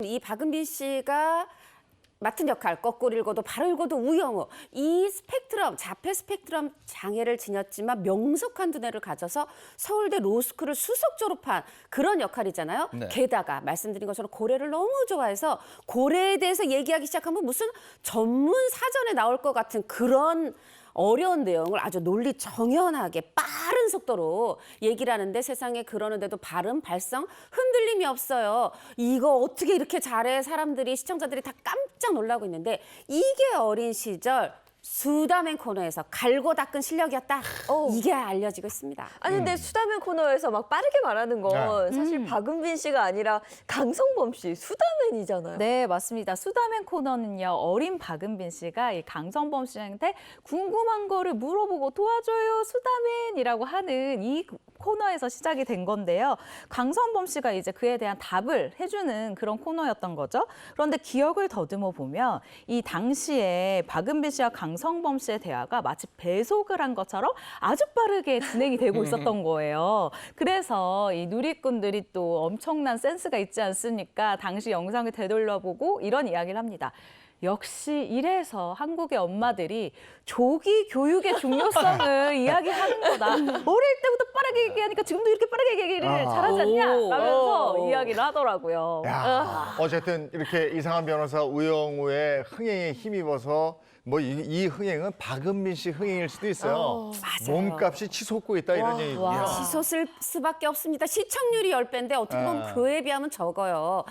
이 박은빈 씨가 맡은 역할, 거꾸로 읽어도 바로 읽어도 우영우. 이 스펙트럼, 자폐 스펙트럼 장애를 지녔지만 명석한 두뇌를 가져서 서울대 로스쿨을 수석 졸업한 그런 역할이잖아요. 네. 게다가 말씀드린 것처럼 고래를 너무 좋아해서 고래에 대해서 얘기하기 시작하면 무슨 전문 사전에 나올 것 같은 그런 어려운 내용을 아주 논리 정연하게 빠른 속도로 얘기를 하는데 세상에 그러는데도 발음, 발성 흔들림이 없어요. 이거 어떻게 이렇게 잘해? 사람들이, 시청자들이 다 깜짝 놀라고 있는데 이게 어린 시절 수다맨 코너에서 갈고 닦은 실력이었다. 이게 알려지고 있습니다. 아니 근데 수다맨 코너에서 막 빠르게 말하는 건 사실 박은빈 씨가 아니라 강성범 씨, 수다맨이잖아요. 네, 맞습니다. 수다맨 코너는요, 어린 박은빈 씨가 이 강성범 씨한테 궁금한 거를 물어보고 도와줘요, 수다맨이라고 하는 이 코너에서 시작이 된 건데요. 강성범 씨가 이제 그에 대한 답을 해주는 그런 코너였던 거죠. 그런데 기억을 더듬어 보면 이 당시에 박은빈 씨와 강성범 씨의 대화가 마치 배속을 한 것처럼 아주 빠르게 진행이 되고 있었던 거예요. 그래서 이 누리꾼들이 또 엄청난 센스가 있지 않습니까? 당시 영상을 되돌려보고 이런 이야기를 합니다. 역시 이래서 한국의 엄마들이 조기 교육의 중요성을 이야기하는 거다. 어릴 때부터 빠르게 얘기하니까 지금도 이렇게 빠르게 얘기를 잘하지 않냐? 라면서 이야기를 하더라고요. 야, 어쨌든 이렇게 이상한 변호사 우영우의 흥행에 힘입어서 뭐 이 흥행은 박은빈 씨 흥행일 수도 있어요. 맞아요. 몸값이 치솟고 있다 이런 얘기고요. 치솟을 수밖에 없습니다. 시청률이 10배인데 어떻게 보면 그에 비하면 적어요.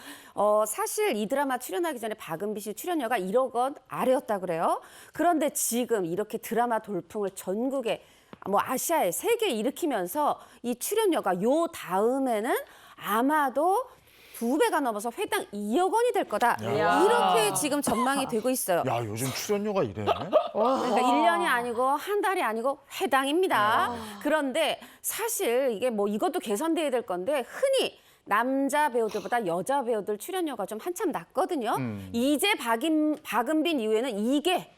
사실 이 드라마 출연하기 전에 박은빈 씨 출연료가 1억 원 아래였다 그래요. 그런데 지금 이렇게 드라마 돌풍을 전국에 뭐 아시아에 세계에 일으키면서 이 출연료가 요 다음에는 아마도 2배가 넘어서 회당 2억 원이 될 거다. 이렇게 지금 전망이 되고 있어요. 야, 요즘 출연료가 이래? 그러니까 1년이 아니고 한 달이 아니고 회당입니다. 그런데 사실 이게 뭐 이것도 개선돼야 될 건데 흔히 남자 배우들보다 여자 배우들 출연료가 좀 한참 낮거든요. 이제 박은빈 이후에는 이게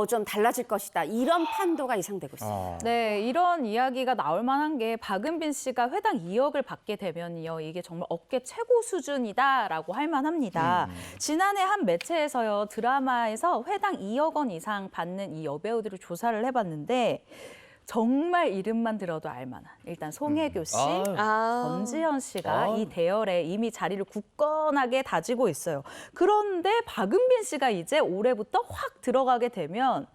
좀 달라질 것이다. 이런 판도가 예상되고 있습니다. 네, 이런 이야기가 나올 만한 게 박은빈 씨가 회당 2억을 받게 되면요. 이게 정말 업계 최고 수준이다라고 할 만합니다. 지난해 한 매체에서요. 드라마에서 회당 2억 원 이상 받는 이 여배우들을 조사를 해봤는데 정말 이름만 들어도 알만한 일단 송혜교 씨, 전지현 씨가 이 대열에 이미 자리를 굳건하게 다지고 있어요. 그런데 박은빈 씨가 이제 올해부터 확 들어가게 되면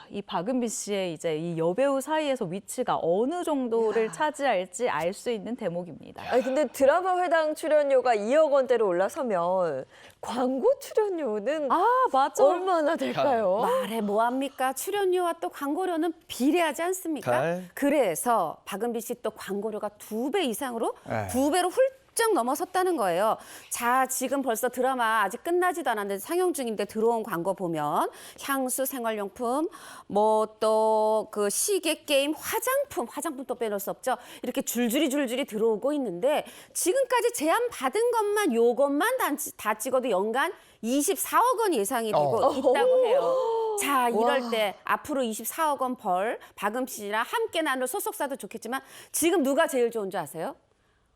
이 박은빈 씨의 이제 이 여배우 사이에서 위치가 어느 정도를 차지할지 알 수 있는 대목입니다. 아니 근데 드라마 회당 출연료가 2억 원대로 올라서면 광고 출연료는 맞아. 얼마나 될까요? 말해 뭐합니까? 출연료와 또 광고료는 비례하지 않습니까? 그래서 박은빈 씨 또 광고료가 2배 이상으로 2배로 훌쩍 넘어섰다는 거예요. 자, 지금 벌써 드라마 아직 끝나지도 않았는데 상영 중인데 들어온 광고 보면 향수, 생활용품, 뭐 또 그 시계, 게임, 화장품 또 빼놓을 수 없죠. 이렇게 줄줄이 들어오고 있는데 지금까지 제안 받은 것만 요것만 다 찍어도 연간 24억 원 예상이 되고 있다고 해요. 자, 이럴 때 앞으로 24억 원 벌 박은빈 씨랑 함께 나눌 소속사도 좋겠지만 지금 누가 제일 좋은 줄 아세요?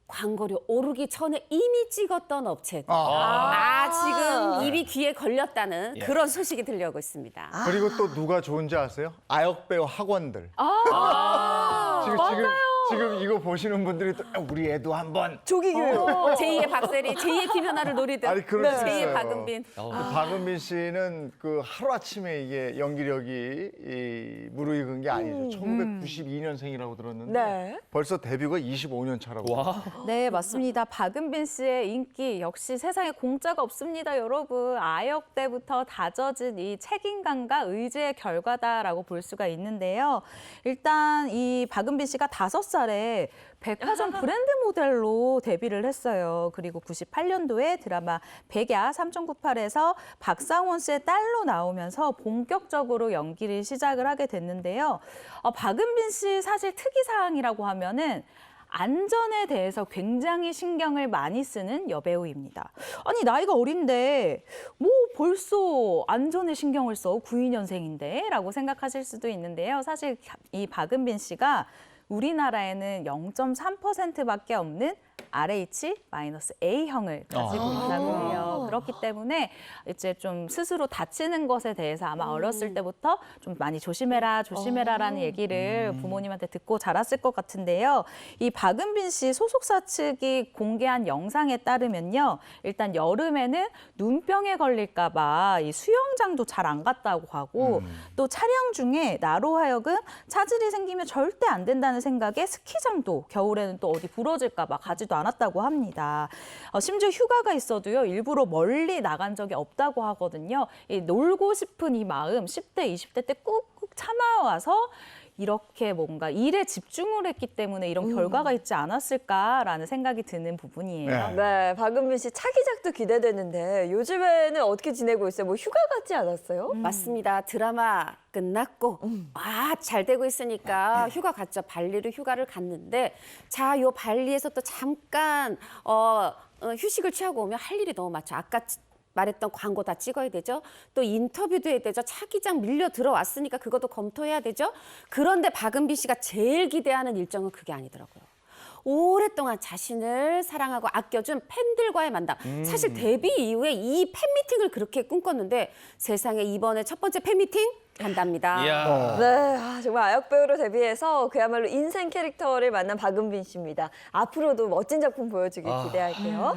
광고료 오르기 전에 이미 찍었던 업체들. 지금 입이 귀에 걸렸다는 그런 소식이 들려오고 있습니다. 그리고 또 누가 좋은지 아세요? 아역배우 학원들. 지금 이거 보시는 분들이 또 우리 애도 한번 조기 교육. 제2의 박세리, 제2의 김연아를 노리듯 아니 그럴 수 제2의 있어요. 박은빈. 박은빈 씨는 그 하루아침에 이게 연기력이 무르익은 게 아니죠. 1992년생이라고 들었는데 네. 벌써 데뷔가 25년 차라고. 네, 맞습니다. 박은빈 씨의 인기 역시 세상에 공짜가 없습니다, 여러분. 아역 때부터 다져진 이 책임감과 의지의 결과다라고 볼 수가 있는데요. 일단 이 박은빈 씨가 5살에 백화점 브랜드 모델로 데뷔를 했어요. 그리고 98년도에 드라마 백야 3.98에서 박상원 씨의 딸로 나오면서 본격적으로 연기를 시작을 하게 됐는데요. 박은빈 씨 사실 특이사항이라고 하면은 안전에 대해서 굉장히 신경을 많이 쓰는 여배우입니다. 아니 나이가 어린데 뭐 벌써 안전에 신경을 써 92년생인데 라고 생각하실 수도 있는데요. 사실 이 박은빈 씨가 우리나라에는 0.3%밖에 없는 RH-A형을 가지고 있다고 해요. 그렇기 때문에 이제 좀 스스로 다치는 것에 대해서 아마 어렸을 때부터 좀 많이 조심해라라는 얘기를 부모님한테 듣고 자랐을 것 같은데요. 이 박은빈 씨 소속사 측이 공개한 영상에 따르면요. 일단 여름에는 눈병에 걸릴까 봐 이 수영장도 잘 안 갔다고 하고 또 촬영 중에 나로 하여금 차질이 생기면 절대 안 된다는 생각에 스키장도 겨울에는 또 어디 부러질까 봐 가지도 않았다고 합니다. 심지어 휴가가 있어도요. 일부러 멀리 나간 적이 없다고 하거든요. 이 놀고 싶은 이 마음 10대, 20대 때 꾹꾹 참아와서 이렇게 뭔가 일에 집중을 했기 때문에 이런 결과가 있지 않았을까라는 생각이 드는 부분이에요. 네, 박은빈 씨 차기작도 기대되는데 요즘에는 어떻게 지내고 있어요? 뭐 휴가 같지 않았어요? 맞습니다. 드라마 끝났고 잘 되고 있으니까 휴가 갔죠. 발리로 휴가를 갔는데 자, 요 발리에서 또 잠깐 휴식을 취하고 오면 할 일이 너무 많죠. 아까 말했던 광고 다 찍어야 되죠. 또 인터뷰도 해야 되죠. 차기작 밀려 들어왔으니까 그것도 검토해야 되죠. 그런데 박은빈 씨가 제일 기대하는 일정은 그게 아니더라고요. 오랫동안 자신을 사랑하고 아껴준 팬들과의 만남. 사실 데뷔 이후에 이 팬미팅을 그렇게 꿈꿨는데 세상에 이번에 첫 번째 팬미팅 간답니다. 네, 정말 아역배우로 데뷔해서 그야말로 인생 캐릭터를 만난 박은빈 씨입니다. 앞으로도 멋진 작품 보여주길 기대할게요.